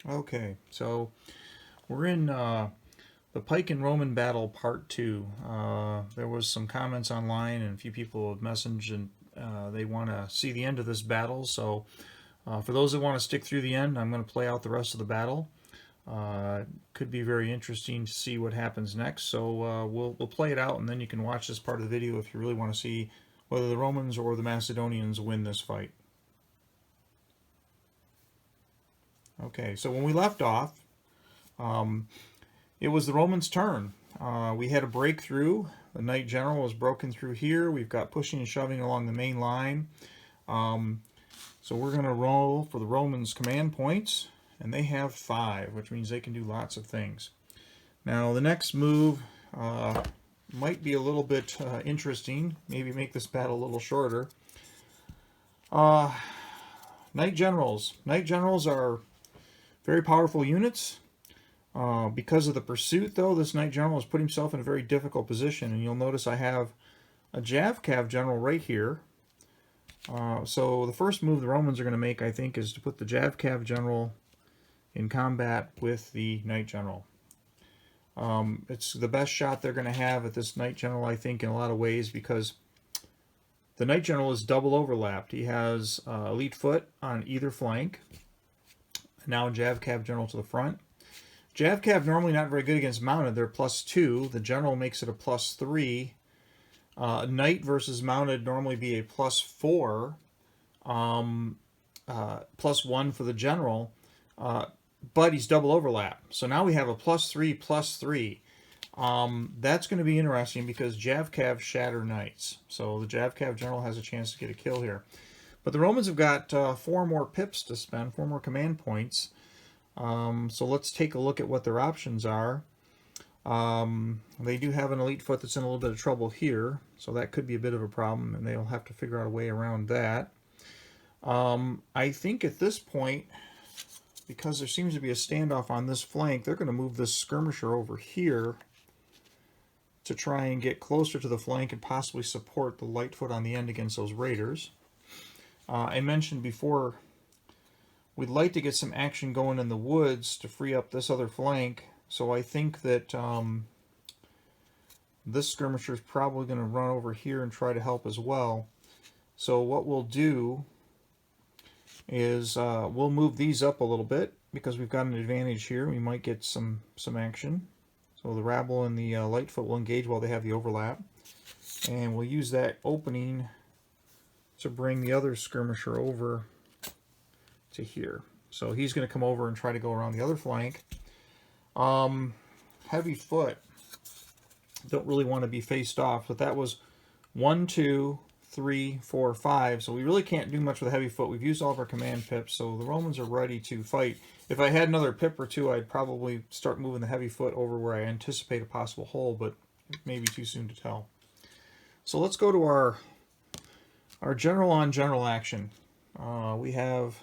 Okay, so we're in the Pike and Roman battle part 2. There was some comments online and a few people have messaged and they want to see the end of this battle. So for those that want to stick through the end, I'm going to play out the rest of the battle. Could be very interesting to see what happens next. So we'll play it out and then you can watch this part of the video if you really want to see whether the Romans or the Macedonians win this fight. Okay, so when we left off, it was the Romans' turn. We had a breakthrough. The Knight General was broken through here. We've got pushing and shoving along the main line. So we're going to roll for the Romans' command points, and they have 5, which means they can do lots of things. Now the next move might be a little bit interesting. Maybe make this battle a little shorter. Knight Generals. Knight Generals are very powerful units. Because of the pursuit, though, this Knight General has put himself in a very difficult position. And you'll notice I have a Jav-Cav General right here. So the first move the Romans are going to make, I think, is to put the Jav-Cav General in combat with the Knight General. It's the best shot they're going to have at this Knight General, I think, in a lot of ways, because the Knight General is double overlapped. He has elite foot on either flank. Now Jav-Cav General to the front. Jav-Cav normally not very good against mounted. They're +2. The General makes it a +3. Knight versus mounted normally be a +4. +1 for the General. But he's double overlap. So now we have a +3, +3. That's going to be interesting because Jav-Cav shatter Knights. So the Jav-Cav General has a chance to get a kill here. But the Romans have got 4 more pips to spend, 4 more command points. So let's take a look at what their options are. They do have an elite foot that's in a little bit of trouble here, so that could be a bit of a problem, and they'll have to figure out a way around that. I think at this point, because there seems to be a standoff on this flank, they're going to move this skirmisher over here to try and get closer to the flank and possibly support the light foot on the end against those raiders. I mentioned before, we'd like to get some action going in the woods to free up this other flank. So I think that this skirmisher is probably going to run over here and try to help as well. So what we'll do is we'll move these up a little bit because we've got an advantage here. We might get some action. So the rabble and the lightfoot will engage while they have the overlap. And we'll use that opening to bring the other skirmisher over to here. So he's going to come over and try to go around the other flank. Heavy foot don't really want to be faced off, but that was 1, 2, 3, 4, 5. So we really can't do much with heavy foot. We've used all of our command pips, so the Romans are ready to fight. If I had another pip or two, I'd probably start moving the heavy foot over where I anticipate a possible hole, but it may be too soon to tell. So let's go to our general on general action. We have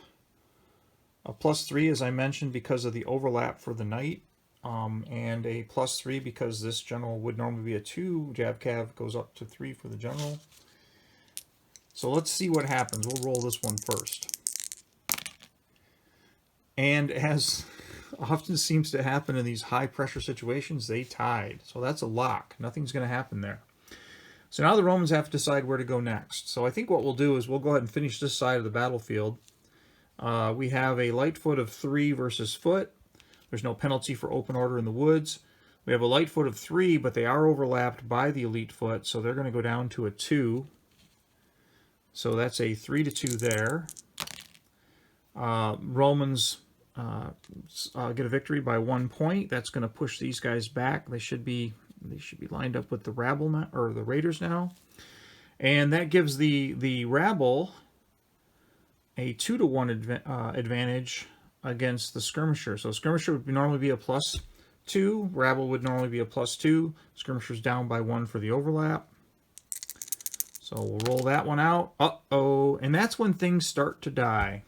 a +3, as I mentioned, because of the overlap for the knight, and a +3 because this general would normally be a 2. Jav-Cav goes up to 3 for the general. So let's see what happens. We'll roll this one first. And as often seems to happen in these high pressure situations, they tied. So that's a lock. Nothing's going to happen there. So now the Romans have to decide where to go next. So I think what we'll do is we'll go ahead and finish this side of the battlefield. We have a light foot of 3 versus foot. There's no penalty for open order in the woods. We have a light foot of 3, but they are overlapped by the elite foot, so they're going to go down to a 2. So that's a 3-2 there. Romans get a victory by 1 point. That's going to push these guys back. They should be lined up with the rabble now, or the raiders now, and that gives the rabble a 2-to-1 advantage against the skirmisher. So skirmisher would normally be a +2. Rabble would normally be a +2. Skirmisher's down by 1 for the overlap. So we'll roll that one out. Uh-oh. And that's when things start to die.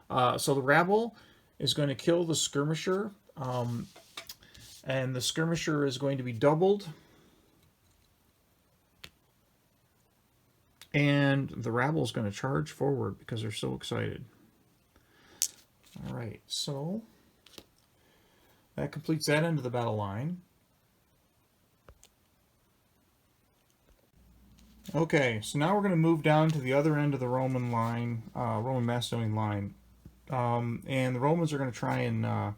So the rabble is going to kill the skirmisher. And the skirmisher is going to be doubled. And the rabble is going to charge forward because they're so excited. All right, so That completes that end of the battle line. Okay, so now we're going to move down to the other end of the Roman line, Roman-Macedonian line. And the Romans are going to try and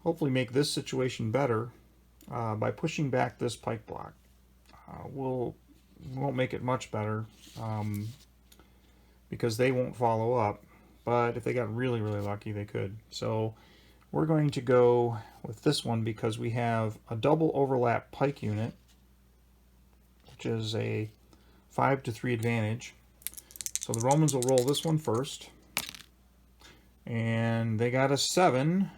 hopefully make this situation better by pushing back this pike block. We won't make it much better because they won't follow up. But if they got really, really lucky, they could. So we're going to go with this one because we have a double overlap pike unit, which is a 5-3 advantage. So the Romans will roll this one first. And they got a 7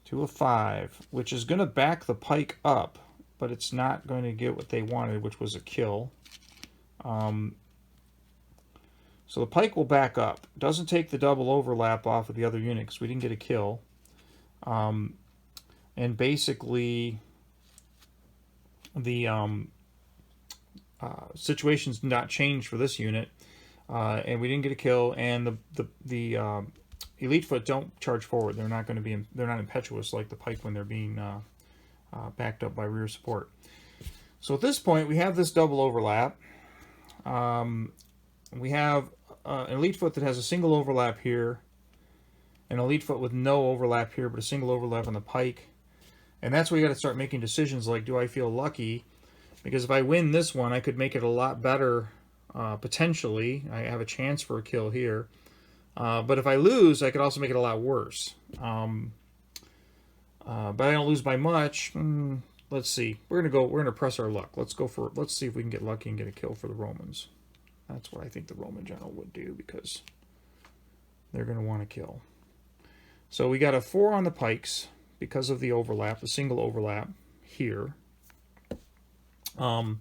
to a 5, which is going to back the pike up, but it's not going to get what they wanted, which was a kill. So the pike will back up. Doesn't take the double overlap off of the other unit because we didn't get a kill. And basically, the situation's not changed for this unit, and we didn't get a kill. And the elite foot don't charge forward. They're not going to be. They're not impetuous like the pike when they're being backed up by rear support. So at this point, we have this double overlap. We have an elite foot that has a single overlap here, an elite foot with no overlap here, but a single overlap on the pike. And that's where you got to start making decisions like, do I feel lucky? Because if I win this one, I could make it a lot better, potentially. I have a chance for a kill here. But if I lose, I could also make it a lot worse. But I don't lose by much. Let's see. We're gonna press our luck. Let's see if we can get lucky and get a kill for the Romans. That's what I think the Roman general would do because they're gonna want to kill. So we got a 4 on the pikes because of the overlap, the single overlap here. So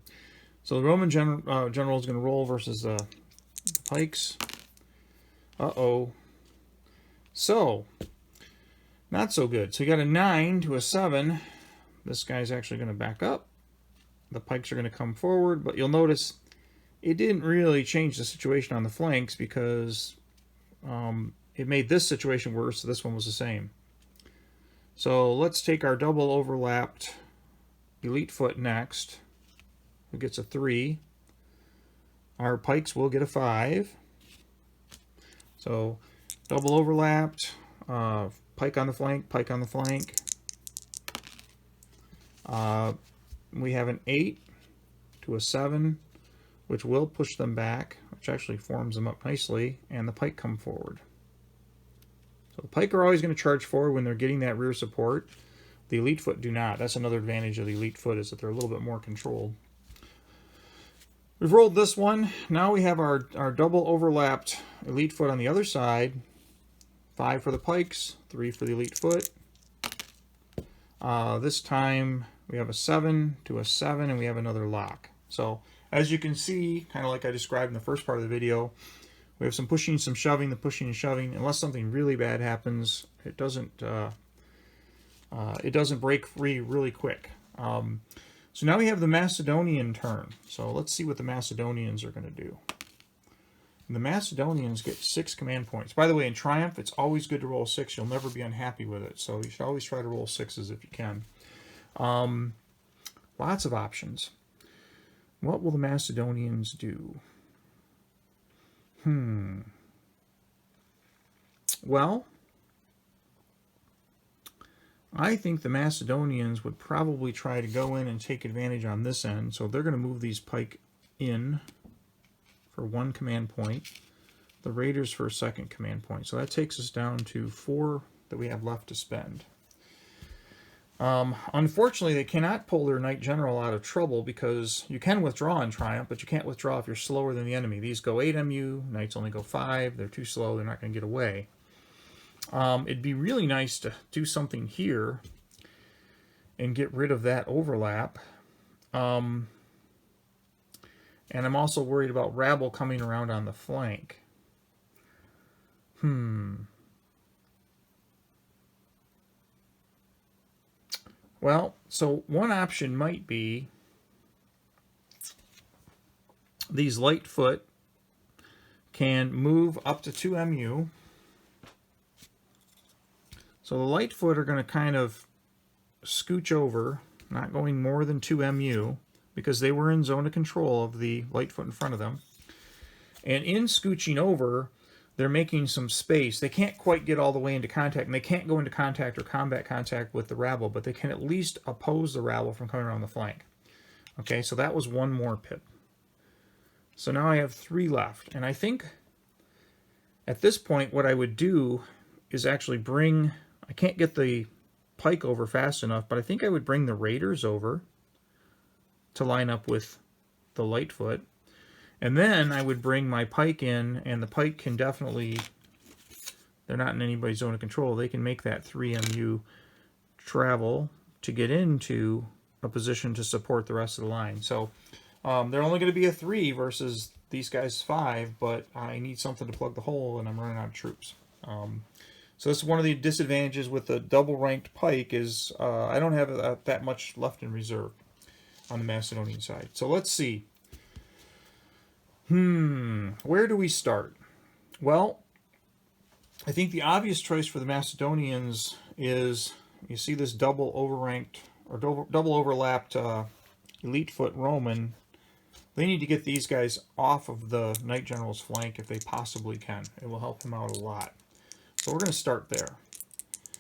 the Roman general is going to roll versus the pikes. Uh-oh. So, not so good. So you got a 9 to a 7. This guy's actually going to back up. The pikes are going to come forward, but you'll notice it didn't really change the situation on the flanks because it made this situation worse, so this one was the same. So let's take our double overlapped elite foot next, who gets a 3. Our pikes will get a 5. So double overlapped, pike on the flank, pike on the flank. We have an 8 to a 7, which will push them back, which actually forms them up nicely, and the pike come forward. So the pike are always going to charge forward when they're getting that rear support. The elite foot do not. That's another advantage of the elite foot, is that they're a little bit more controlled. We've rolled this one. Now we have our double overlapped elite foot on the other side. 5 for the pikes, 3 for the elite foot. This time we have a 7 to a 7, and we have another lock. So as you can see, kind of like I described in the first part of the video, we have some pushing, some shoving. The pushing and shoving, unless something really bad happens, it doesn't break free really quick. So now we have the Macedonian turn. So let's see what the Macedonians are going to do. And the Macedonians get 6 command points. By the way, in Triumph, it's always good to roll 6. You'll never be unhappy with it. So you should always try to roll 6s if you can. Lots of options. What will the Macedonians do? Well, I think the Macedonians would probably try to go in and take advantage on this end. So they're going to move these pike in for 1 command point. The raiders for a 2nd command point. So that takes us down to 4 that we have left to spend. Unfortunately, they cannot pull their Knight General out of trouble because you can withdraw in Triumph, but you can't withdraw if you're slower than the enemy. These go 8 MU, Knights only go 5. They're too slow. They're not going to get away. It'd be really nice to do something here and get rid of that overlap. And I'm also worried about rabble coming around on the flank. Well, so one option might be these light foot can move up to 2 MU. So the Lightfoot are going to kind of scooch over, not going more than 2 MU, because they were in zone of control of the Lightfoot in front of them. And in scooching over, they're making some space. They can't quite get all the way into contact, and they can't go into contact or combat contact with the rabble, but they can at least oppose the rabble from coming around the flank. Okay, so that was 1 more pip. So now I have 3 left, and I think at this point what I would do is actually bring, I can't get the Pike over fast enough, but I think I would bring the Raiders over to line up with the Lightfoot. And then I would bring my Pike in, and the Pike can definitely, they're not in anybody's zone of control, they can make that 3 MU travel to get into a position to support the rest of the line. So they're only going to be a 3 versus these guys 5, but I need something to plug the hole, and I'm running out of troops. So this is one of the disadvantages with the double-ranked Pike is I don't have that much left in reserve on the Macedonian side. So let's see. Where do we start? Well, I think the obvious choice for the Macedonians is, you see this double overranked or double overlapped elite foot Roman. They need to get these guys off of the Knight General's flank if they possibly can. It will help them out a lot. So we're going to start there.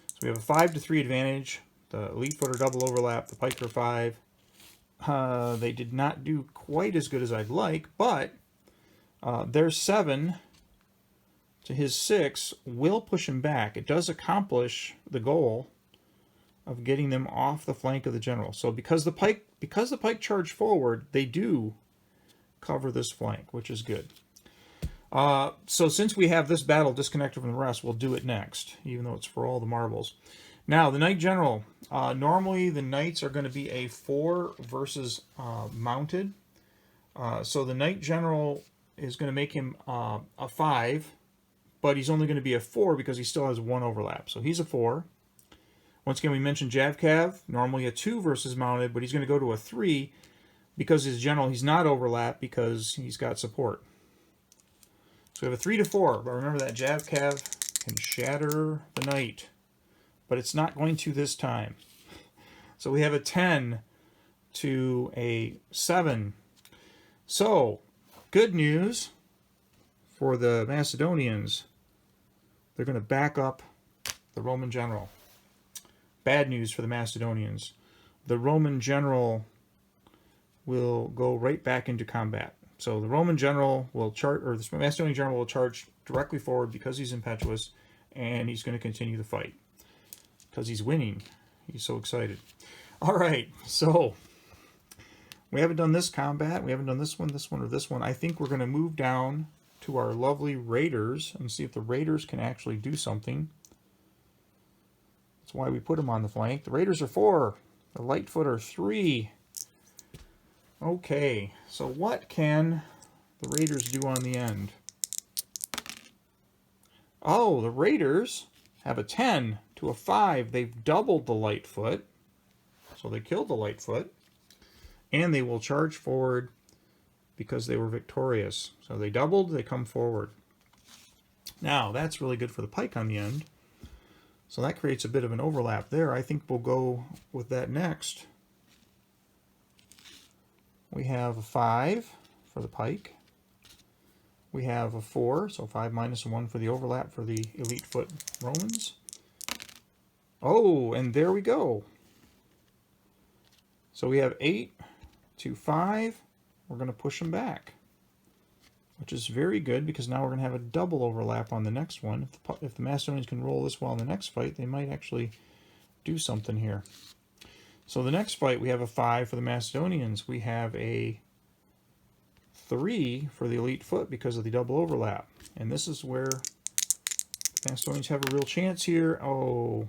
So we have a 5-3 advantage. The elite foot are double overlap. The Pike are 5. They did not do quite as good as I'd like, but their 7 to his 6 will push him back. It does accomplish the goal of getting them off the flank of the general. So because the Pike charged forward, they do cover this flank, which is good. So since we have this battle disconnected from the rest, we'll do it next, even though it's for all the marbles. Now, the Knight General. Normally, the Knights are going to be a 4 versus mounted. So the Knight General is going to make him a 5, but he's only going to be a 4 because he still has 1 overlap. So he's a 4. Once again, we mentioned Javcav, normally a 2 versus mounted, but he's going to go to a 3 because his general, he's not overlapped because he's got support. So we have a 3 to 4, but remember that Javcav can shatter the knight, but it's not going to this time. So we have a 10 to a 7. So, good news for the Macedonians. They're going to back up the Roman general. Bad news for the Macedonians. The Roman general will go right back into combat. So the Roman general will charge, or the Macedonian general will charge directly forward because he's impetuous, and he's going to continue the fight because he's winning. He's so excited. All right, so we haven't done this combat. We haven't done this one, or this one. I think we're going to move down to our lovely Raiders and see if the Raiders can actually do something. That's why we put them on the flank. The Raiders are 4. The Lightfoot are 3. Okay, so what can the Raiders do on the end? Oh, the Raiders have a 10 to a 5. They've doubled the Lightfoot. So they killed the Lightfoot. And they will charge forward because they were victorious. So they doubled, they come forward. Now, that's really good for the Pike on the end. So that creates a bit of an overlap there. I think we'll go with that next. We have a 5 for the Pike. We have a 4, so 5 minus 1 for the overlap for the elite foot Romans. Oh, and there we go. So we have 8 to 5. We're going to push them back, which is very good because now we're going to have a double overlap on the next one. If the Macedonians can roll this well in the next fight, they might actually do something here. So the next fight, we have a 5 for the Macedonians. We have a 3 for the elite foot because of the double overlap. And this is where the Macedonians have a real chance here. Oh,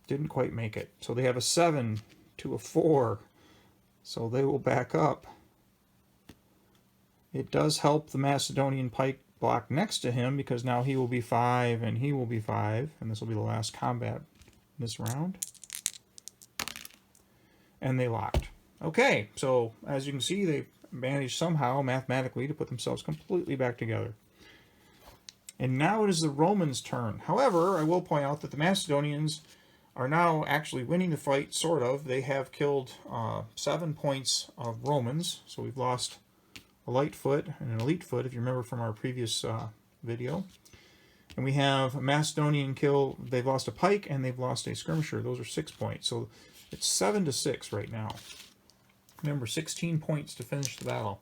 didn't quite make it. So they have a 7 to a 4. So they will back up. It does help the Macedonian Pike block next to him because now he will be 5 and he will be 5. And this will be the last combat in this round. And they locked. Okay, so as you can see, they managed somehow mathematically to put themselves completely back together. And now it is the Romans' turn. However, I will point out that the Macedonians are now actually winning the fight, sort of. They have killed 7 points of Romans, so we've lost a light foot and an elite foot, if you remember from our previous video. And we have a Macedonian kill. They've lost a pike and they've lost a skirmisher. Those are 6 points. So it's 7-6 right now. Remember, 16 points to finish the battle.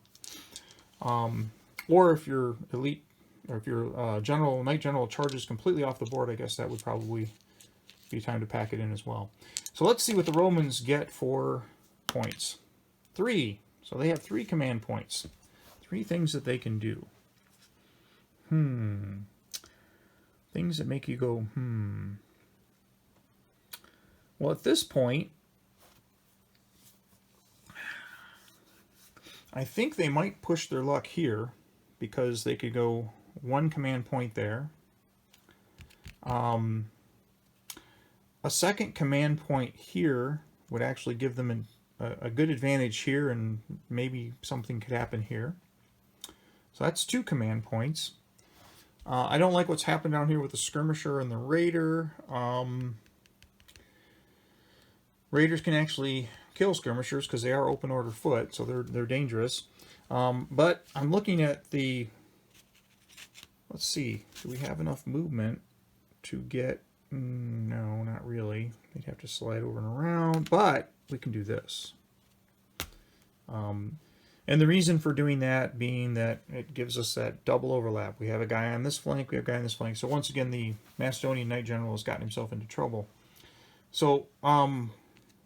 Or if your elite, or if your Knight General charges completely off the board, I guess that would probably be time to pack it in as well. So let's see what the Romans get for points. 3. So they have 3 command points. 3 things that they can do. Things that make you go, Well, at this point, I think they might push their luck here because they could go 1 command point there. A second command point here would actually give them a good advantage here, and maybe something could happen here. So that's 2 command points. I don't like what's happened down here with the skirmisher and the raider. Raiders can actually kill skirmishers because they are open order foot, so they're dangerous. But I'm looking at the. Let's see. Do we have enough movement to get? No, not really. They'd have to slide over and around, but we can do this. And the reason for doing that being that it gives us that double overlap. We have a guy on this flank, we have a guy on this flank. So once again, the Macedonian Knight General has gotten himself into trouble. So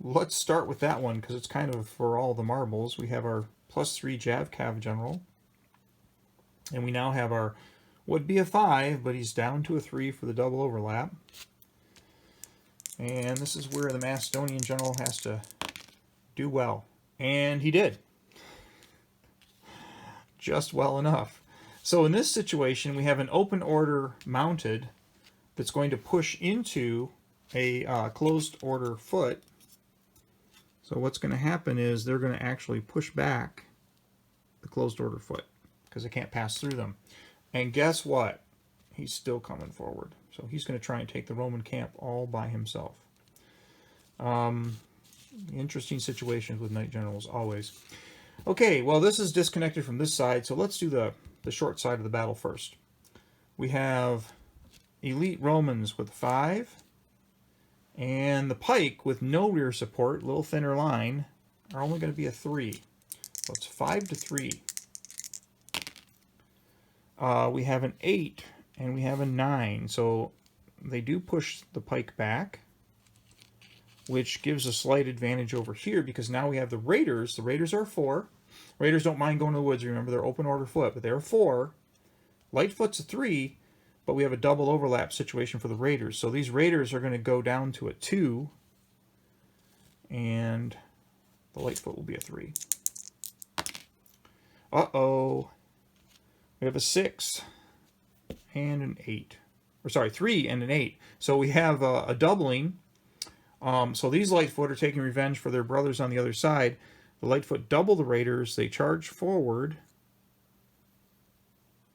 let's start with that one because it's kind of for all the marbles. We have our +3 Cav General. And we now have our, would be a 5, but he's down to a 3 for the double overlap. And this is where the Macedonian General has to do well. And he did. Just well enough. So in this situation, we have an open order mounted that's going to push into a closed order foot. So what's going to happen is they're going to actually push back the closed order foot because they can't pass through them. And guess what? He's still coming forward. So he's going to try and take the Roman camp all by himself. Interesting situations with Knight Generals, always. Okay, well, this is disconnected from this side, so let's do the short side of the battle first. We have elite Romans with 5, and the pike with no rear support, a little thinner line, are only going to be a 3. So it's 5-3. We have an 8, and we have a 9, so they do push the pike back, which gives a slight advantage over here because now we have the Raiders. The Raiders are 4. Raiders don't mind going to the woods. Remember, they're open order foot, but they're 4. Lightfoot's a 3, but we have a double overlap situation for the Raiders. So these Raiders are going to go down to a 2, and the Lightfoot will be a 3. Uh-oh. We have a 6 and an 8. Or sorry, 3 and an 8. So we have a doubling. So these Lightfoot are taking revenge for their brothers on the other side. The Lightfoot double the Raiders. They charge forward.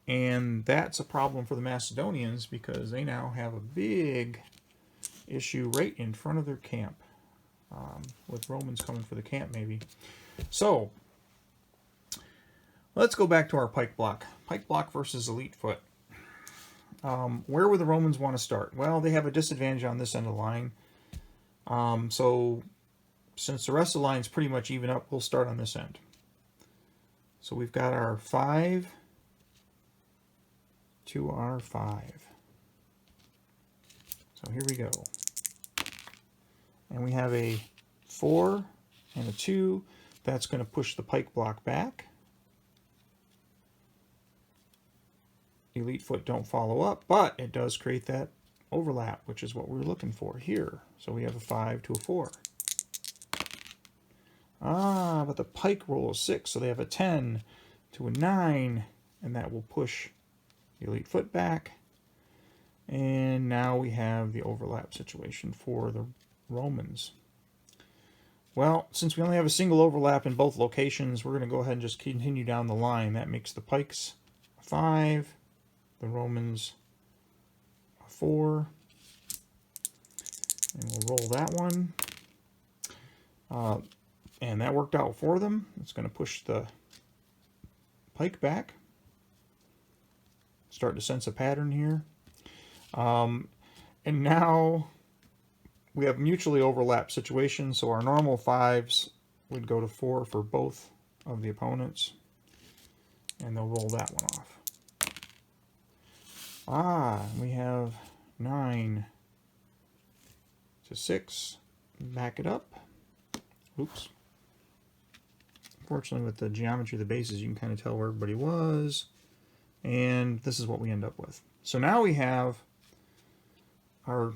And that's a problem for the Macedonians because they now have a big issue right in front of their camp. With Romans coming for the camp, maybe. So, let's go back to our pike block. Pike block versus elite foot. Where would the Romans want to start? Well, they have a disadvantage on this end of the line. So since the rest of the line is pretty much even up, we'll start on this end. So we've got our 5 to our 5. So here we go. And we have a 4 and a 2. That's going to push the pike block back. Elite foot don't follow up, but it does create that overlap, which is what we're looking for here. So we have a 5 to a 4. But the pike roll is 6, so they have a 10 to a 9, and that will push the elite foot back. And now we have the overlap situation for the Romans. Well, since we only have a single overlap in both locations, we're going to go ahead and just continue down the line. That makes the pikes 5, the Romans 4. And we'll roll that one. And that worked out for them. It's going to push the pike back. Start to sense a pattern here. And now we have mutually overlapped situations, so our normal 5s would go to 4 for both of the opponents. And they'll roll that one off. We have 9 to 6. Back it up. Oops. Fortunately, with the geometry of the bases, you can kind of tell where everybody was. And this is what we end up with. So now we have our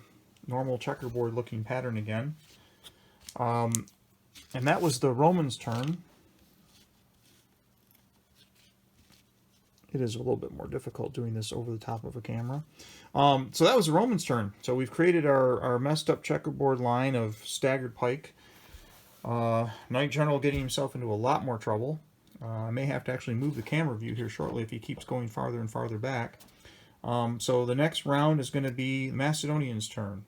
normal checkerboard looking pattern again. And that was the Romans' turn. It is a little bit more difficult doing this over the top of a camera. So that was the Romans' turn. So we've created our messed up checkerboard line of staggered pike. Knight General getting himself into a lot more trouble. I may have to actually move the camera view here shortly if he keeps going farther and farther back. So the next round is going to be the Macedonians' turn.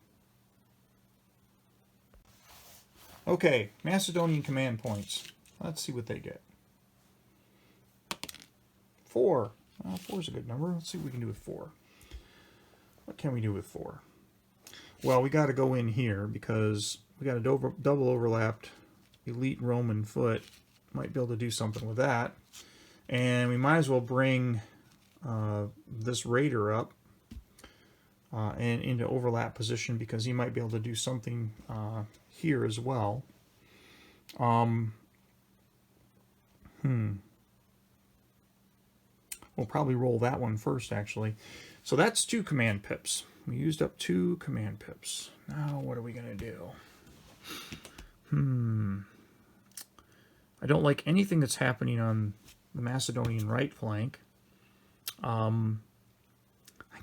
Okay, Macedonian command points. Let's see what they get. 4. Well, 4 is a good number. Let's see what we can do with 4. What can we do with 4? Well, we got to go in here because we got a double overlapped elite Roman foot. Might be able to do something with that. And we might as well bring this raider up and into overlap position because he might be able to do something here as well. We'll probably roll that one first, actually. So that's 2 command pips. We used up 2 command pips. Now what are we going to do? I don't like anything that's happening on the Macedonian right flank. I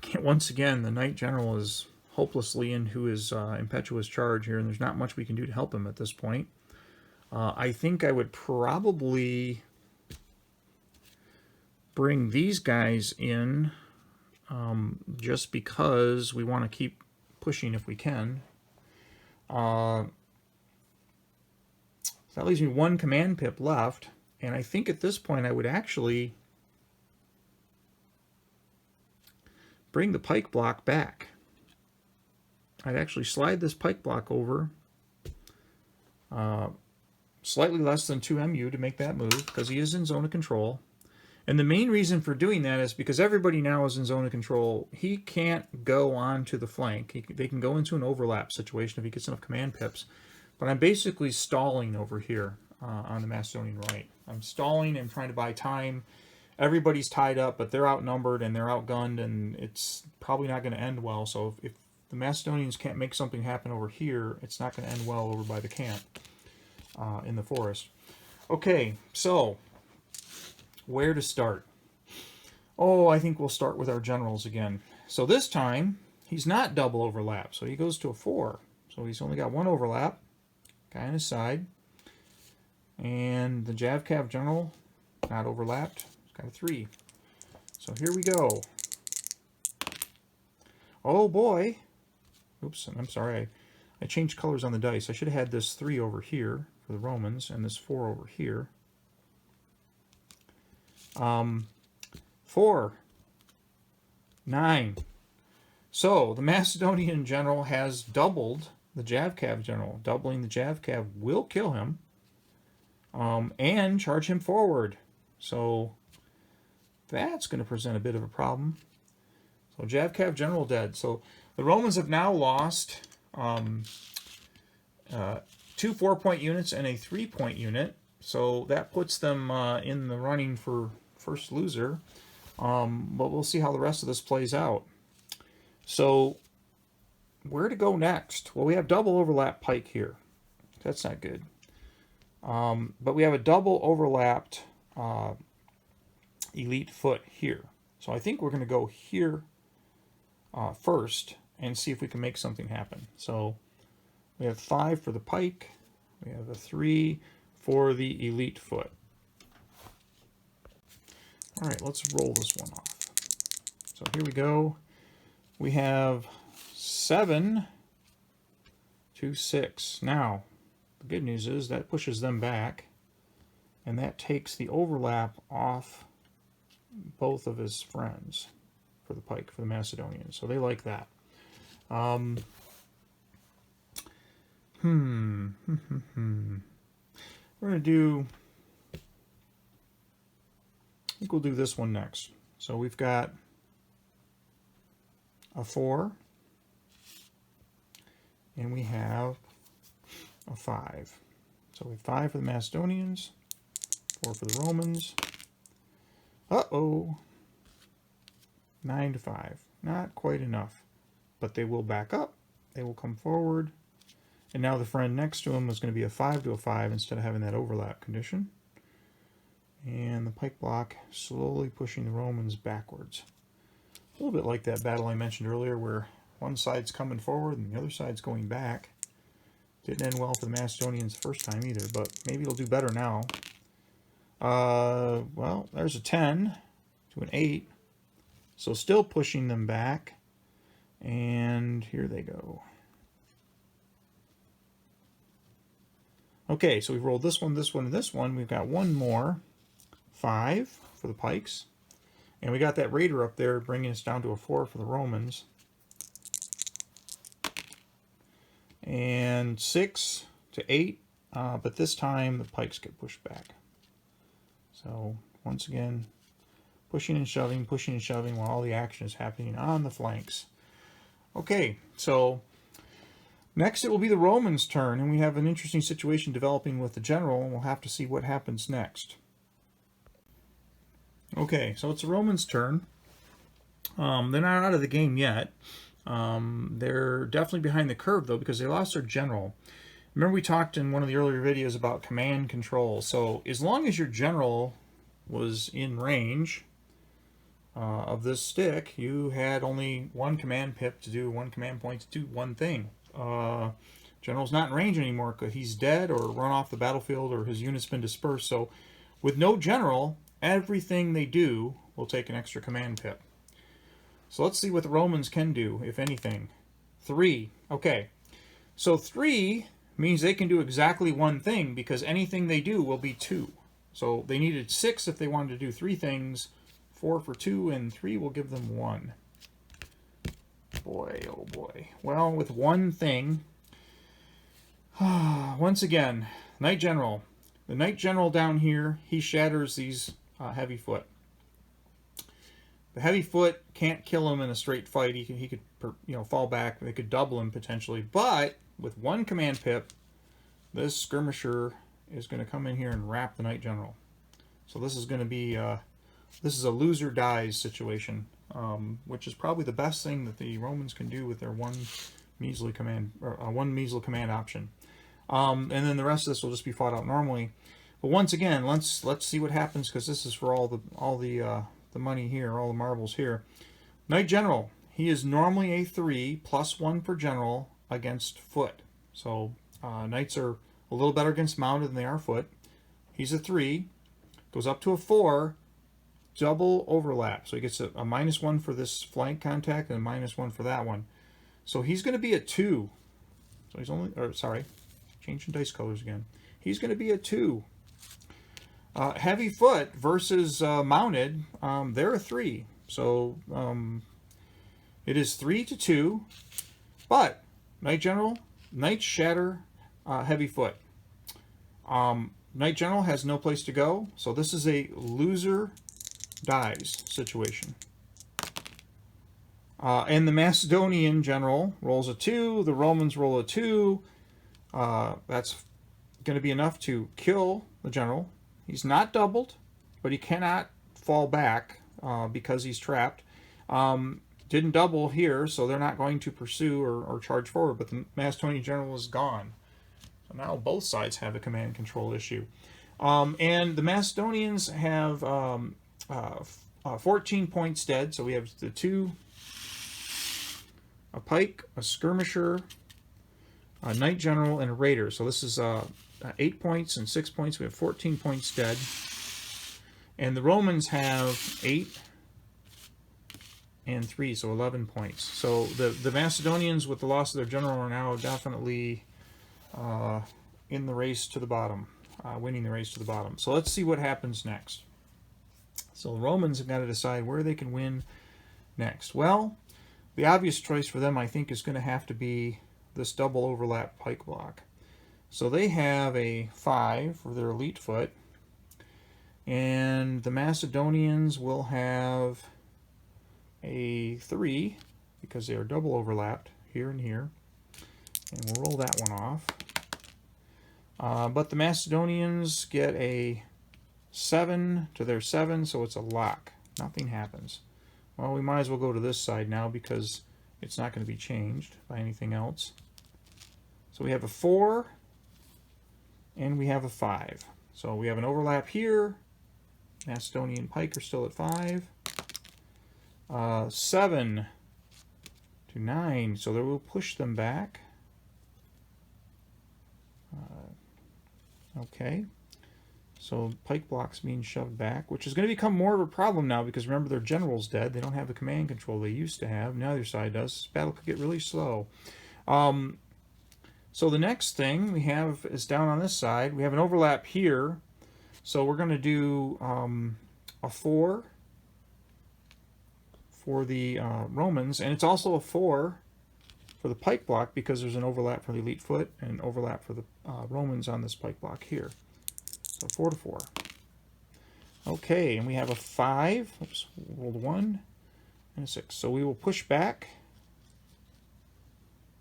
can't, once again, the Knight General is hopelessly into his impetuous charge here, and there's not much we can do to help him at this point. I think I would probably bring these guys in just because we want to keep pushing if we can. So that leaves me 1 command pip left, and I think at this point I would actually bring the pike block back. I'd actually slide this pike block over slightly less than 2 MU to make that move because he is in zone of control. And the main reason for doing that is because everybody now is in zone of control. He can't go on to the flank. They can go into an overlap situation if he gets enough command pips. But I'm basically stalling over here on the Macedonian right. I'm stalling and trying to buy time. Everybody's tied up, but they're outnumbered and they're outgunned, and it's probably not going to end well. So if the Macedonians can't make something happen over here, it's not going to end well over by the camp in the forest. Okay, so where to start? Oh, I think we'll start with our generals again. So this time, he's not double overlap, so he goes to a 4. So he's only got 1 overlap, guy on his side. And the Jav-Cav general, not overlapped, he's got a 3. So here we go. Oh boy. Oops, I'm sorry, I changed colors on the dice. I should have had this 3 over here for the Romans and this 4 over here. 4, 9. So the Macedonian general has doubled the Jav-Cav general. Doubling the Jav-Cav will kill him and charge him forward. So that's going to present a bit of a problem. So Jav-Cav general dead. So the Romans have now lost 2 4-point units and a 3-point unit. So that puts them in the running for first loser. But we'll see how the rest of this plays out. So where to go next? Well, we have double overlap pike here. That's not good. But we have a double overlapped elite foot here. So I think we're going to go here first and see if we can make something happen. So we have 5 for the pike. We have a 3 for the elite foot. All right, let's roll this one off. So here we go. we have 7 to 6. Now, the good news is that pushes them back, and that takes the overlap off both of his friends for the Pike, for the Macedonians. So they like that. We're going to do, I think we'll do this one next. So we've got a 4, and we have a 5. So we have 5 for the Macedonians, 4 for the Romans. Uh-oh. 9 to 5. Not quite enough. But they will back up. They will come forward. And now the friend next to him is going to be a 5 to a 5 instead of having that overlap condition. And the Pike block slowly pushing the Romans backwards. A little bit like that battle I mentioned earlier where one side's coming forward and the other side's going back. Didn't end well for the Macedonians the first time either, but maybe it'll do better now. Well, there's a 10 to an 8. So still pushing them back. And here they go. Okay, so we've rolled this one, and this one. We've got one more. 5 for the Pikes. And we got that Raider up there bringing us down to a 4 for the Romans. And 6 to 8. But this time the Pikes get pushed back. So once again, pushing and shoving while all the action is happening on the flanks. Okay, so next it will be the Romans' turn, and we have an interesting situation developing with the general, and we'll have to see what happens next. Okay, so it's the Romans' turn. They're not out of the game yet. They're definitely behind the curve, though, because they lost their general. Remember we talked in one of the earlier videos about command control. So as long as your general was in range of this stick, you had only one command pip to do, one command point to do one thing. General's not in range anymore because he's dead or run off the battlefield or his unit's been dispersed. So with no general, everything they do will take an extra command pip. So let's see what the Romans can do, if anything. 3. Okay. So 3 means they can do exactly one thing because anything they do will be 2. So they needed 6 if they wanted to do 3 things. 4 for 2, and 3 will give them 1. Boy, oh boy. Well, with one thing, once again, Knight General. The Knight General down here, he shatters these heavy foot. The heavy foot can't kill him in a straight fight. He could fall back. They could double him potentially. But with one command pip, this skirmisher is going to come in here and wrap the Knight General. So this is going to be this is a loser dies situation, which is probably the best thing that the Romans can do with their one measly command option. And then the rest of this will just be fought out normally. But once again, let's see what happens because this is for all the money here, all the marbles here. Knight General, he is normally a 3 +1 per general against foot. So knights are a little better against mounted than they are foot. He's a 3, goes up to a 4, double overlap. So he gets a -1 for this flank contact and a -1 for that one. So he's going to be a 2. So he's only, or sorry, changing dice colors again. He's going to be a 2. Heavy foot versus mounted, they're a 3. So it is 3 to 2. But Knight General, Knights shatter heavy foot. Knight General has no place to go. So this is a loser dies situation. And the Macedonian general rolls a 2. The Romans roll a 2. That's going to be enough to kill the general. He's not doubled, but he cannot fall back because he's trapped. Didn't double here, so they're not going to pursue or charge forward, but the Macedonian general is gone. So now both sides have a command control issue. And the Macedonians have 14 points dead, so we have the 2, a pike, a skirmisher, a knight general, and a raider. So this is 8 points and 6 points. We have 14 points dead. And the Romans have 8 and 3, so 11 points. So the Macedonians, with the loss of their general, are now definitely in the race to the bottom, winning the race to the bottom. So let's see what happens next. So the Romans have got to decide where they can win next. Well, the obvious choice for them, I think, is going to have to be this double overlap pike block. So they have a 5 for their elite foot, and the Macedonians will have a 3 because they are double overlapped here and here. And we'll roll that one off. But the Macedonians get a 7 to their 7, so it's a lock. Nothing happens. Well, we might as well go to this side now because it's not going to be changed by anything else. So we have a 4 and we have a 5. So we have an overlap here. Macedonian pike are still at 5. 7 to 9, so that will push them back. Okay, so pike blocks being shoved back, which is going to become more of a problem now because remember their general's dead. They don't have the command control they used to have. Neither side does. This battle could get really slow. So the next thing we have is down on this side. We have an overlap here, so we're going to do a 4 for the Romans, and it's also a 4 for the pike block because there's an overlap for the elite foot and an overlap for the Romans on this pike block here. So 4 to 4. Okay, and we have a 5. Oops, rolled a 1 and a 6. So we will push back,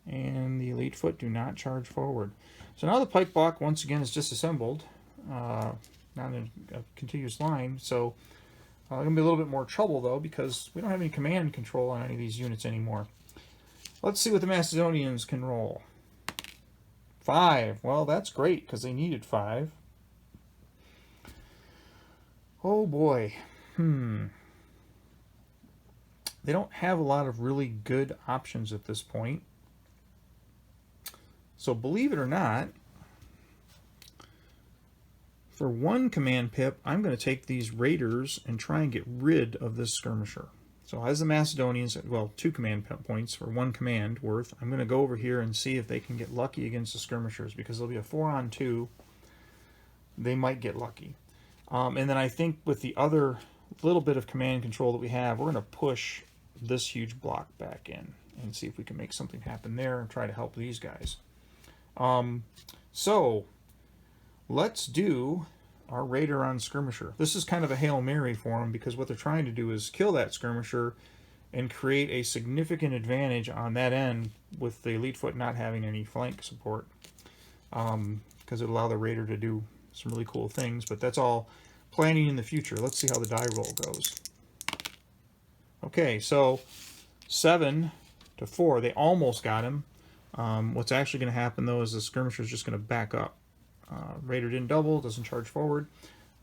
and the elite foot do not charge forward. So now the pike block once again is disassembled, not in a continuous line. So going to be a little bit more trouble though because we don't have any command control on any of these units anymore. Let's see what the Macedonians can roll. 5. Well, that's great because they needed 5. Oh boy. They don't have a lot of really good options at this point. So believe it or not, for 1 command pip, I'm going to take these raiders and try and get rid of this skirmisher. So as the Macedonians, well, 2 command points for 1 command worth, I'm going to go over here and see if they can get lucky against the skirmishers because there'll be a 4-on-2. They might get lucky. And then I think with the other little bit of command control that we have, we're going to push this huge block back in and see if we can make something happen there and try to help these guys. So let's do our raider on skirmisher. This is kind of a Hail Mary for them because what they're trying to do is kill that skirmisher and create a significant advantage on that end with the elite foot not having any flank support, because it'll allow the raider to do some really cool things, but that's all planning in the future. Let's see how the die roll goes. Okay, so 7 to 4. They almost got him. What's actually going to happen though is the skirmisher is just going to back up. Raider didn't double, doesn't charge forward,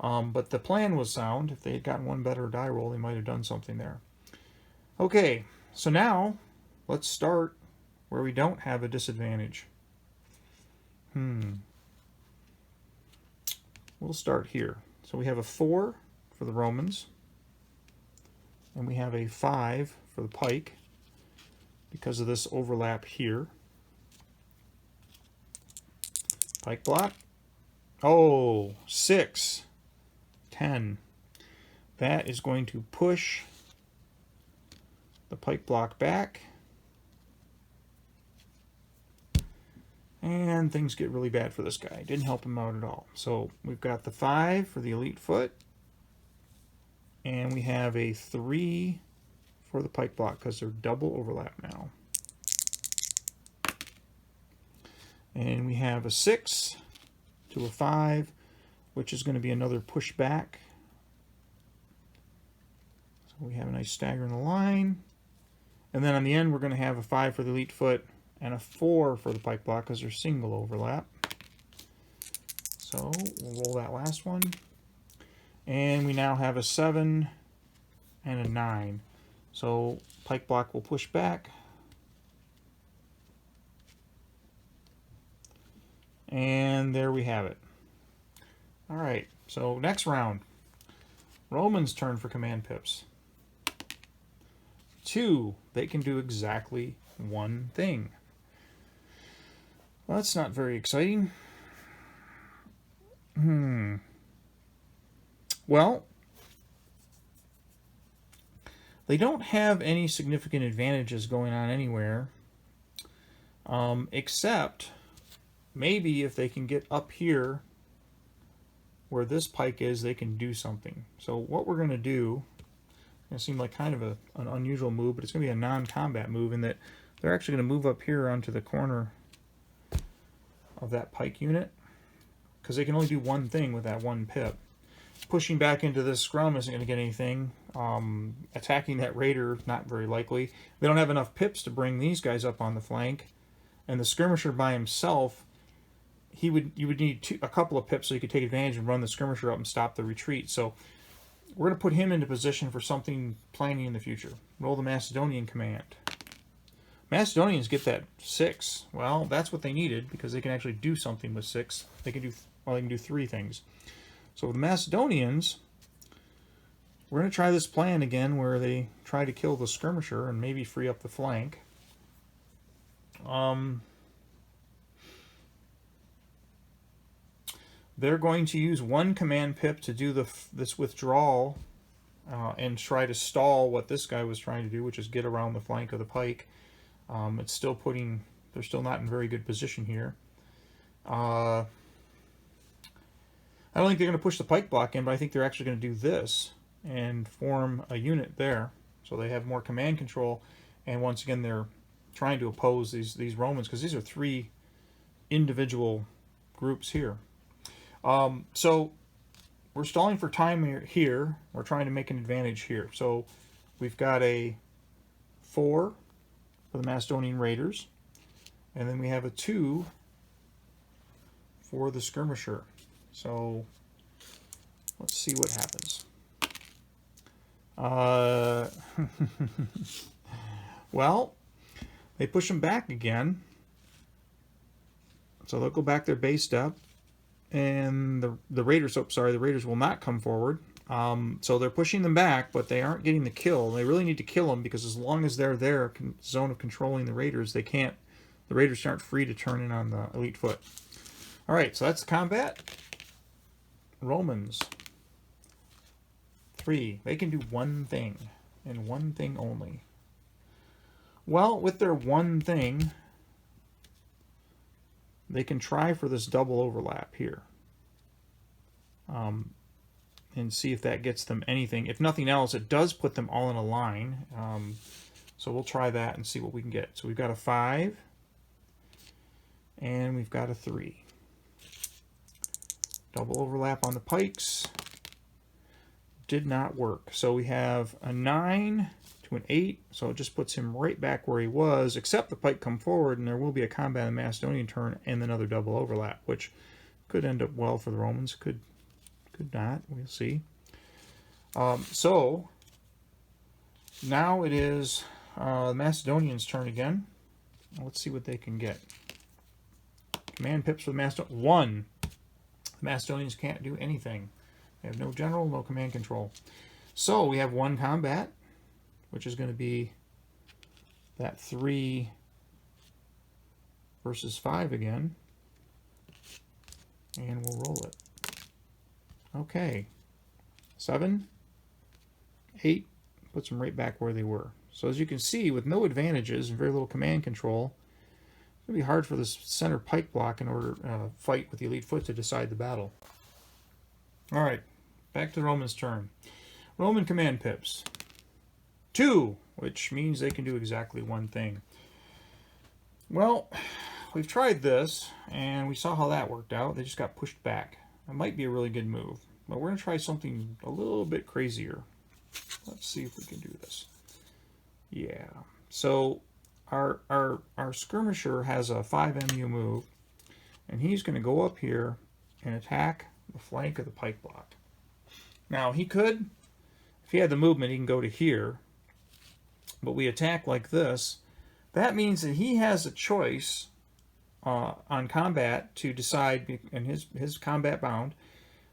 but the plan was sound. If they had gotten 1 better die roll, they might have done something there. Okay, so now let's start where we don't have a disadvantage. We'll start here. So we have a 4 for the Romans, and we have a 5 for the pike because of this overlap here. Pike block. Oh, 6, 10. That is going to push the pike block back. And things get really bad for this guy. Didn't help him out at all. So we've got the 5 for the elite foot. And we have a 3 for the pike block because they're double overlap now. And we have a 6 to a 5, which is going to be another push back. So we have a nice stagger in the line. And then on the end, we're going to have a 5 for the elite foot and a 4 for the pike block because they're single overlap. So we'll roll that last one. And we now have a 7 and a 9. So pike block will push back. And there we have it. All right, so next round. Romans' turn for command pips. 2, they can do exactly one thing. Well, that's not very exciting. Well, they don't have any significant advantages going on anywhere, except maybe if they can get up here where this pike is, they can do something. So what we're going to do, it's going to seem like kind of an unusual move, but it's going to be a non-combat move in that they're actually going to move up here onto the corner of that pike unit, because they can only do one thing with that one pip. Pushing back into this scrum isn't going to get anything. Attacking that raider, not very likely. They don't have enough pips to bring these guys up on the flank, and the skirmisher by himself, you would need a couple of pips so you could take advantage and run the skirmisher up and stop the retreat. So we're going to put him into position for something planning in the future. Roll the Macedonian command. Macedonians get that 6. Well, that's what they needed, because they can actually do something with 6. They can do 3 things. So with the Macedonians, we're going to try this plan again where they try to kill the skirmisher and maybe free up the flank. They're going to use 1 command pip to do this withdrawal and try to stall what this guy was trying to do, which is get around the flank of the pike. It's still they're still not in very good position here. I don't think they're going to push the pike block in, but I think they're actually going to do this and form a unit there, so they have more command control. And once again, they're trying to oppose these Romans, because these are 3 individual groups here. So we're stalling for time here. We're trying to make an advantage here. So we've got a 4 for the Macedonian raiders, and then we have a 2 for the skirmisher. So let's see what happens. Well, they push them back again. So they'll go back their base step, and the raiders will not come forward. So they're pushing them back, but they aren't getting the kill. They really need to kill them, because as long as they're there, zone of controlling the raiders, the raiders aren't free to turn in on the elite foot. All right, so that's the combat. Romans 3. They can do one thing, and one thing only. Well, with their one thing, they can try for this double overlap here, and see if that gets them anything. If nothing else, it does put them all in a line. So we'll try that and see what we can get. So we've got a 5, and we've got a 3. Double overlap on the pikes. Did not work. So we have a 9 to an 8. So it just puts him right back where he was, except the pike come forward, and there will be a combat in the Macedonian turn and another double overlap, which could end up well for the Romans. Could not. We'll see. So now it is the Macedonians' turn again. Let's see what they can get. Command pips for the Macedonians. 1. The Macedonians can't do anything. They have no general, no command control. So we have 1 combat, which is going to be that 3 versus 5 again. And we'll roll it. Okay. 7, 8, puts them right back where they were. So as you can see, with no advantages and very little command control, it's going to be hard for this center pike block in order to fight with the elite foot to decide the battle. All right, back to the Romans' turn. Roman command pips. 2, which means they can do exactly one thing. Well, we've tried this, and we saw how that worked out. They just got pushed back. It might be a really good move, but we're going to try something a little bit crazier. Let's see if we can do this. Yeah, so our skirmisher has a 5 MU move, and he's going to go up here and attack the flank of the pike block. Now, he could, if he had the movement, he can go to here, but we attack like this. That means that he has a choice on combat to decide, in his combat bound,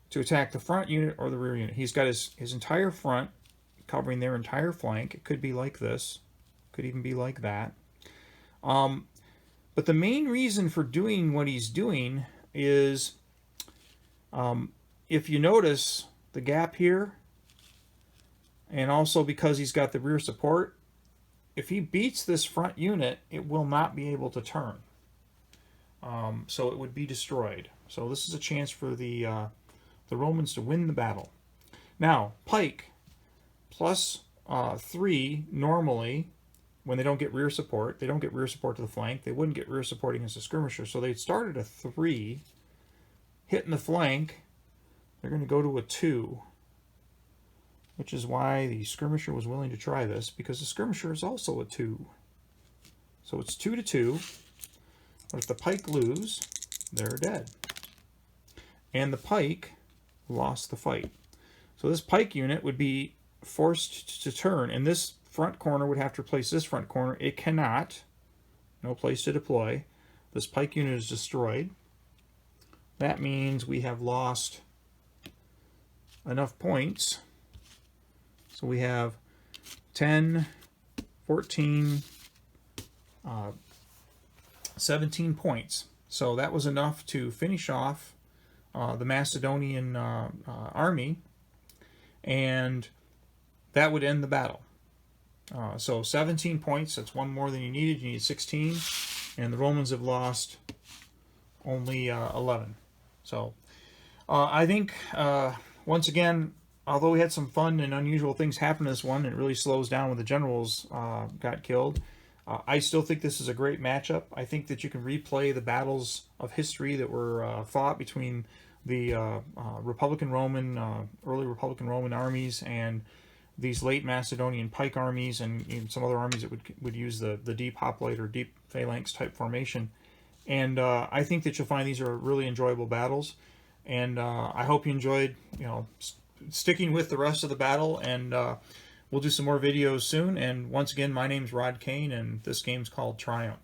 to attack the front unit or the rear unit. He's got his entire front covering their entire flank. It could be like this. Could even be like that. But the main reason for doing what he's doing is, if you notice the gap here, and also because he's got the rear support, if he beats this front unit, it will not be able to turn. So it would be destroyed. So this is a chance for the Romans to win the battle. Now, Pike, plus 3 normally, when they don't get rear support, they don't get rear support to the flank, they wouldn't get rear support against a skirmisher. So they'd start at a 3, hitting the flank, they're going to go to a 2, which is why the skirmisher was willing to try this, because the skirmisher is also a 2. So it's 2 to 2, but if the pike lose, they're dead. And the pike lost the fight. So this pike unit would be forced to turn, and this front corner would have to replace this front corner. It cannot. No place to deploy. This pike unit is destroyed. That means we have lost enough points. So we have 10, 14, 17 points. So that was enough to finish off the Macedonian army, and that would end the battle. So 17 points, that's one more than you needed. You need 16, and the Romans have lost only 11. So I think, once again, although we had some fun and unusual things happen in this one, it really slows down when the generals got killed. I still think this is a great matchup. I think that you can replay the battles of history that were fought between the Republican Roman, early Republican Roman armies and these late Macedonian pike armies, and some other armies that would use the deep hoplite or deep phalanx type formation. And I think that you'll find these are really enjoyable battles. And I hope you enjoyed, sticking with the rest of the battle. And we'll do some more videos soon. And once again, my name's Rod Kane, and this game's called Triumph.